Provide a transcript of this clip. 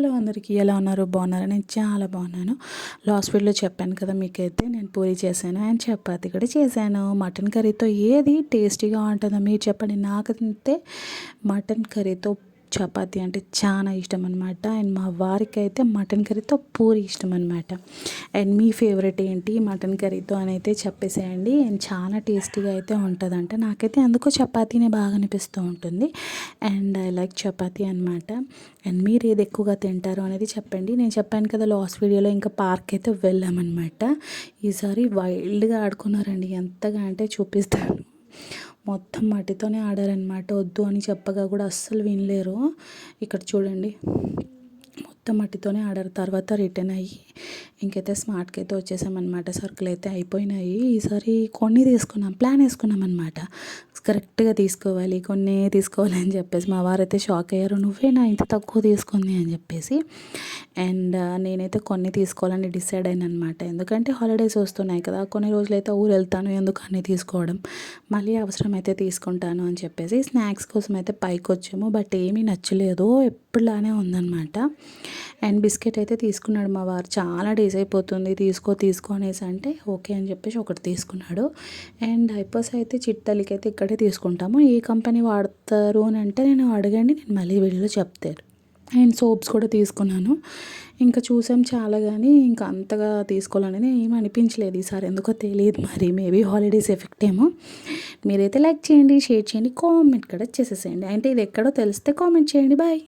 Hello అందరికీ, ఎలా ఉన్నారు? బాగున్నారా? నేను చాలా బాగున్నాను. లాస్ట్ వీడియోలో చెప్పాను కదా మీకైతే, నేను పూరి చేశాను అండ్ చపాతీ కూడా చేశాను. మటన్ కర్రీతో ఏది టేస్టీగా ఉంటుందో మీరు చెప్పండి. నాకైతే మటన్ కర్రీతో చపాతీ అంటే చాలా ఇష్టం అనమాట. అండ్ మా వారికి అయితే మటన్ కర్రీతో పూరి ఇష్టం అనమాట. అండ్ మీ ఫేవరెట్ ఏంటి మటన్ కర్రీతో అని అయితే చెప్పేసేయండి. అండ్ చాలా టేస్టీగా అయితే ఉంటుందంట. నాకైతే అందుకో చపాతీనే బాగా అనిపిస్తూ ఉంటుంది. అండ్ ఐ లైక్ చపాతీ అనమాట. అండ్ మీరు ఏది ఎక్కువగా తింటారు అనేది చెప్పండి. నేను చెప్పాను కదా లాస్ట్ వీడియోలో, ఇంకా పార్క్ అయితే వెళ్ళామన్నమాట. ఈసారి వైల్డ్గా ఆడుకున్నారండి. ఎంతగా అంటే చూపిస్తాను. మొత్తం మట్టితోనే ఆడారనమాట. వద్దు అని చెప్పగా కూడా అస్సలు వినలేరు. ఇక్కడ చూడండి, మొత్తం మట్టితోనే ఆడారు. తర్వాత రిటర్న్ అయ్యి ఇంకైతే స్మార్ట్కి అయితే వచ్చేసామన్నమాట. సరుకులు అయితే అయిపోయినాయి. ఈసారి కొన్ని తీసుకున్నాం, ప్లాన్ వేసుకున్నాం అనమాట. కరెక్ట్గా తీసుకోవాలి, కొన్ని తీసుకోవాలి అని చెప్పేసి మా వారైతే షాక్ అయ్యారు. నువ్వేనా ఇంత తక్కువ తీసుకుంది అని చెప్పేసి. అండ్ నేనైతే కొన్ని తీసుకోవాలని డిసైడ్ అయినా అనమాట. ఎందుకంటే హాలిడేస్ వస్తున్నాయి కదా, కొన్ని రోజులైతే ఊరు వెళ్తాను, ఎందుకు అన్నీ తీసుకోవడం, మళ్ళీ అవసరమైతే తీసుకుంటాను అని చెప్పేసి స్నాక్స్ కోసం అయితే పైకి వచ్చాము. బట్ ఏమీ నచ్చలేదు, ఎప్పుడులానే ఉందన్నమాట. అండ్ బిస్కెట్ అయితే తీసుకున్నాడు మా వారు. చాలా డేస్ అయిపోతుంది, తీసుకో అనేసి అంటే ఓకే అని చెప్పేసి ఒకటి తీసుకున్నాడు. అండ్ డైపర్స్ అయితే చిట్టలికి అయితే ఇక్కడే తీసుకుంటాము. ఏ కంపెనీ వాడతారు అని అంటే నేను అడగండి, నేను మళ్ళీ వీడియోలో చెప్తాను. అండ్ సోప్స్ కూడా తీసుకున్నాను. ఇంకా చూసాం చాలా, కానీ ఇంకా అంతగా తీసుకోవాలనేది ఏమి అనిపించలేదు ఈసారి, ఎందుకో తెలియదు మరి. మేబీ హాలిడేస్ ఎఫెక్ట్ ఏమో. మీరైతే లైక్ చేయండి, షేర్ చేయండి, కామెంట్ కూడా చేసేసేయండి. అంటే ఇది ఎక్కడో తెలిస్తే కామెంట్ చేయండి. బాయ్.